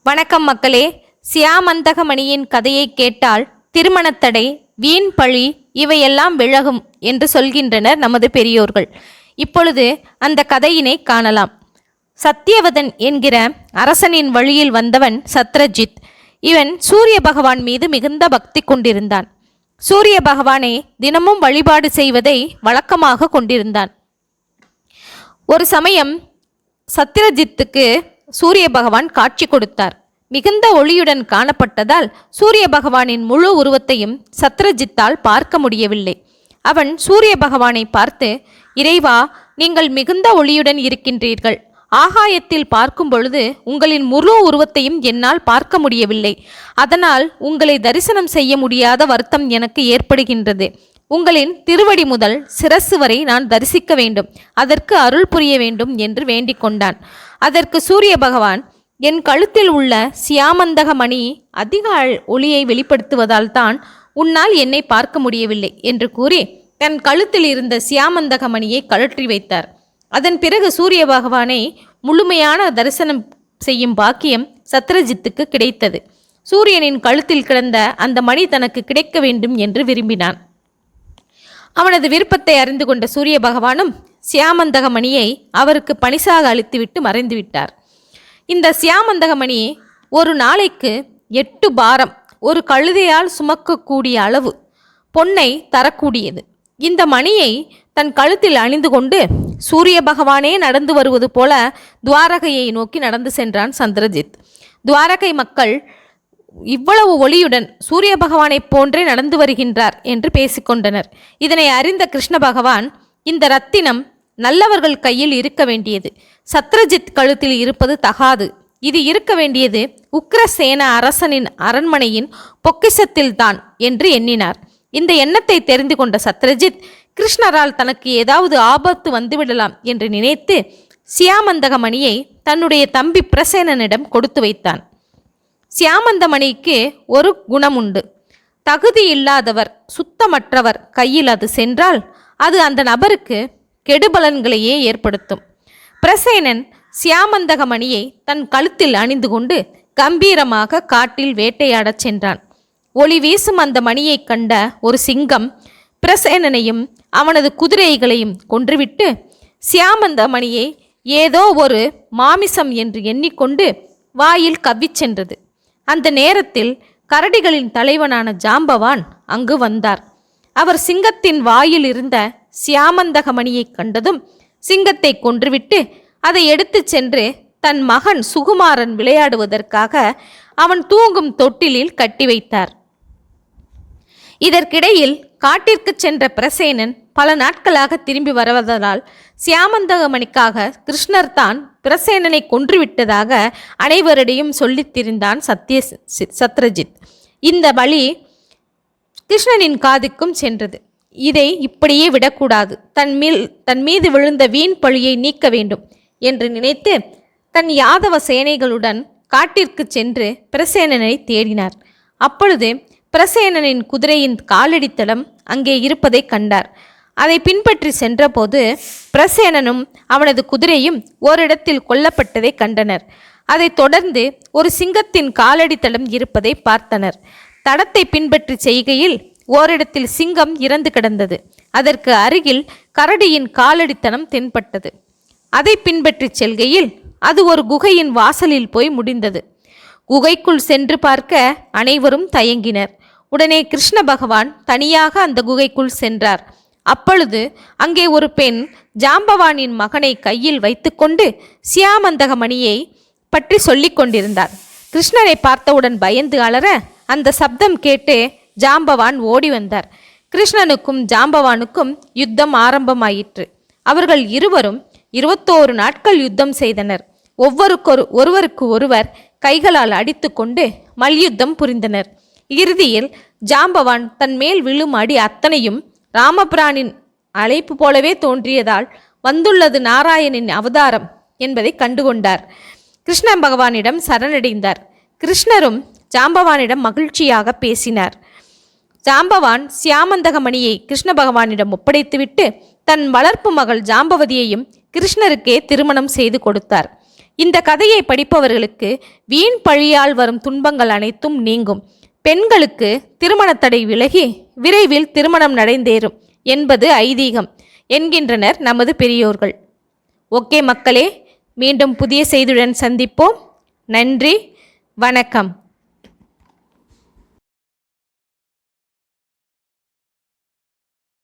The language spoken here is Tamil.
வணக்கம் மக்களே. சியாமந்தகமணியின் கதையை கேட்டால் திருமணத்தடை, வீண் பழி இவையெல்லாம் விலகும் என்று சொல்கின்றனர் நமது பெரியோர்கள். இப்பொழுது அந்த கதையினை காணலாம். சத்தியவதன் என்கிற அரசனின் வழியில் வந்தவன் சத்ரஜித். இவன் சூரிய பகவான் மீது மிகுந்த பக்தி கொண்டிருந்தான். சூரிய பகவானை தினமும் வழிபாடு செய்வதை வழக்கமாக கொண்டிருந்தான். ஒரு சமயம் சத்ரஜித்துக்கு சூரிய பகவான் காட்சி கொடுத்தார். மிகுந்த ஒளியுடன் காணப்பட்டதால் சூரிய பகவானின் முழு உருவத்தையும் சத்ரஜித்தால் பார்க்க முடியவில்லை. அவன் சூரிய பகவானை பார்த்து, இறைவா, நீங்கள் மிகுந்த ஒளியுடன் இருக்கின்றீர்கள். ஆகாயத்தில் பார்க்கும் பொழுது உங்களின் முழு உருவத்தையும் என்னால் பார்க்க முடியவில்லை. அதனால் உங்களை தரிசனம் செய்ய முடியாத வருத்தம் எனக்கு ஏற்படுகின்றது. உங்களின் திருவடி முதல் சிரசு வரை நான் தரிசிக்க வேண்டும். அதற்கு அருள் புரிய வேண்டும் என்று வேண்டிக் கொண்டான். அதற்கு சூரிய பகவான், என் கழுத்தில் உள்ள சியாமந்தக மணி அதிக ஒளியை வெளிப்படுத்துவதால் தான் உன்னால் என்னை பார்க்க முடியவில்லை என்று கூறி தன் கழுத்தில் இருந்த சியாமந்தக மணியை கழற்றி வைத்தார். அதன் பிறகு சூரிய பகவானை முழுமையான தரிசனம் செய்யும் பாக்கியம் சத்ரஜித்துக்கு கிடைத்தது. சூரியனின் கழுத்தில் கிடந்த அந்த மணி தனக்கு கிடைக்க வேண்டும் என்று விரும்பினான். அவனது விருப்பத்தை அறிந்து கொண்ட சூரிய பகவானும் சியாமந்தக மணியை அவருக்கு பணிசாக அளித்துவிட்டு மறைந்து விட்டார். இந்த சியாமந்தக மணி ஒரு நாளைக்கு 8 பாரம், ஒரு கழுதையால் சுமக்கக்கூடிய அளவு பொன்னை தரக்கூடியது. இந்த மணியை தன் கழுத்தில் அணிந்து கொண்டு சூரிய பகவானே நடந்து வருவது போல துவாரகையை நோக்கி நடந்து சென்றான் சந்திரஜித். துவாரகை மக்கள் இவ்வளவு ஒளியுடன் சூரிய பகவானைப் போன்றே நடந்து வருகின்றார் என்று பேசிக்கொண்டனர். இதனை அறிந்த கிருஷ்ண பகவான், இந்த ரத்தினம் நல்லவர்கள் கையில் இருக்க வேண்டியது, சத்ரஜித் கழுத்தில் இருப்பது தகாது. இது இருக்க வேண்டியது உக்ரசேன அரசனின் அரண்மனையின் பொக்கிஷத்தில்தான் என்று எண்ணினார். இந்த எண்ணத்தை தெரிந்து கொண்ட சத்ரஜித், கிருஷ்ணரால் தனக்கு ஏதாவது ஆபத்து வந்துவிடலாம் என்று நினைத்து சியாமந்தக மணியை தன்னுடைய தம்பி பிரசேனனிடம் கொடுத்து வைத்தான். சியாமந்தமணிக்கு ஒரு குணம் உண்டு. தகுதி இல்லாதவர், சுத்தமற்றவர் கையில் அது சென்றால் அது அந்த நபருக்கு கெடுபலன்களையே ஏற்படுத்தும். பிரசேனன் சியாமந்தக மணியை தன் கழுத்தில் அணிந்து கொண்டு கம்பீரமாக காட்டில் வேட்டையாடச் சென்றான். ஒளி வீசும் அந்த மணியை கண்ட ஒரு சிங்கம் பிரசேனனையும் அவனது குதிரைகளையும் கொன்றுவிட்டு சியாமந்த மணியை ஏதோ ஒரு மாமிசம் என்று எண்ணிக்கொண்டு வாயில் கவ்விச் சென்றது. அந்த நேரத்தில் கரடிகளின் தலைவனான ஜாம்பவான் அங்கு வந்தார். அவர் சிங்கத்தின் வாயில் இருந்த சியாமந்தக மணியை கண்டதும் சிங்கத்தை கொன்றுவிட்டு அதை எடுத்துச் சென்று தன் மகன் சுகுமாரன் விளையாடுவதற்காக அவன் தூங்கும் தொட்டிலில் கட்டி வைத்தார். இதற்கிடையில் காட்டிற்கு சென்ற பிரசேனன் பல நாட்களாக திரும்பி வருவதனால் சியாமந்தகமணிக்காக கிருஷ்ணர் தான் பிரசேனனை கொன்றுவிட்டதாக அனைவரிடையும் சொல்லித் திரிந்தான் சத்ரஜித். இந்த பலி கிருஷ்ணனின் காதுக்கும் சென்றது. இதை இப்படியே விடக்கூடாது, தன் மீது விழுந்த வீண் பழியை நீக்க வேண்டும் என்று நினைத்து தன் யாதவ சேனைகளுடன் காட்டிற்கு சென்று பிரசேனனை தேடினார். அப்பொழுது பிரசேனனின் குதிரையின் காலடித்தடம் அங்கே இருப்பதை கண்டார். அதை பின்பற்றி சென்றபோது பிரசேனனும் அவனது குதிரையும் ஓரிடத்தில் கொல்லப்பட்டதை கண்டனர். அதை தொடர்ந்து ஒரு சிங்கத்தின் காலடித்தடம் இருப்பதை பார்த்தனர். தடத்தை பின்பற்றி செய்கையில் ஓரிடத்தில் சிங்கம் இறந்து கிடந்தது. அதற்கு அருகில் கரடியின் காலடித்தடம் தென்பட்டது. அதை பின்பற்றி செல்கையில் அது ஒரு குகையின் வாசலில் போய் முடிந்தது. குகைக்குள் சென்று பார்க்க அனைவரும் தயங்கினர். உடனே கிருஷ்ண பகவான் தனியாக அந்த குகைக்குள் சென்றார். அப்பொழுது அங்கே ஒரு பெண் ஜாம்பவானின் மகனை கையில் வைத்துக்கொண்டு சியாமந்தக மணியை பற்றி சொல்லிக் கொண்டிருந்தார். கிருஷ்ணரை பார்த்தவுடன் பயந்து அலற அந்த சப்தம் கேட்டு ஜாம்பவான் ஓடி வந்தார். கிருஷ்ணனுக்கும் ஜாம்பவானுக்கும் யுத்தம் ஆரம்பமாயிற்று. அவர்கள் இருவரும் 21 நாட்கள் யுத்தம் செய்தனர். ஒருவருக்கு ஒருவர் கைகளால் அடித்து கொண்டு மல்யுத்தம் புரிந்தனர். இறுதியில் ஜாம்பவான் தன் மேல் விழும் அடி அத்தனையும் ராமபிரானின் அழைப்பு போலவே தோன்றியதால் வந்துள்ளது நாராயணின் அவதாரம் என்பதை கண்டுகொண்டார். கிருஷ்ண பகவானிடம் சரணடைந்தார். கிருஷ்ணரும் ஜாம்பவானிடம் மகிழ்ச்சியாக பேசினார். ஜாம்பவான் சியாமந்தக மணியை கிருஷ்ண பகவானிடம் ஒப்படைத்துவிட்டு தன் வளர்ப்பு மகள் ஜாம்பவதியையும் கிருஷ்ணருக்கே திருமணம் செய்து கொடுத்தார். இந்த கதையை படிப்பவர்களுக்கு வீண் பழியால் வரும் துன்பங்கள் அனைத்தும் நீங்கும். பெண்களுக்கு திருமணத்தடை விலகி விரைவில் திருமணம் நடந்தேறும் என்பது ஐதீகம் என்கின்றனர் நமது பெரியோர்கள். ஓகே மக்களே, மீண்டும் புதிய செய்தியுடன் சந்திப்போம். நன்றி, வணக்கம்.